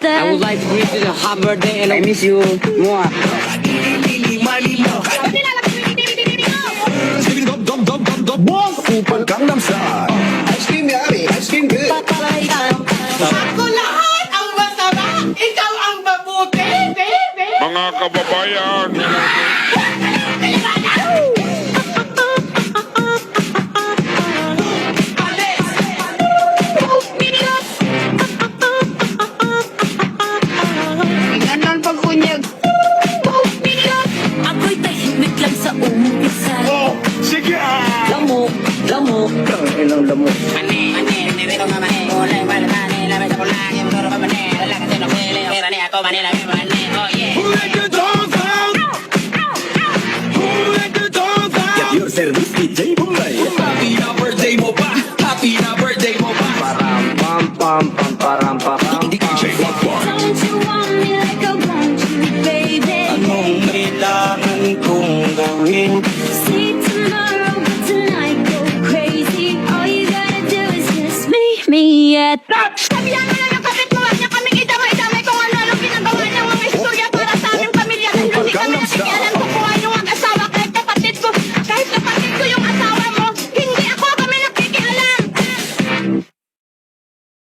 I would like to greet you a happy birthday and I miss you. Mwah. Upang Gangnam Style. Ice cream yummy, ice cream good. Ako lahat ang masama, ikaw ang mabuti, baby. Mga kababayan, Ganon pag-unyag. Ako'y tahimik lang sa umpisa. oh, sige Lamok, lamok. Ilang lamok. Mani,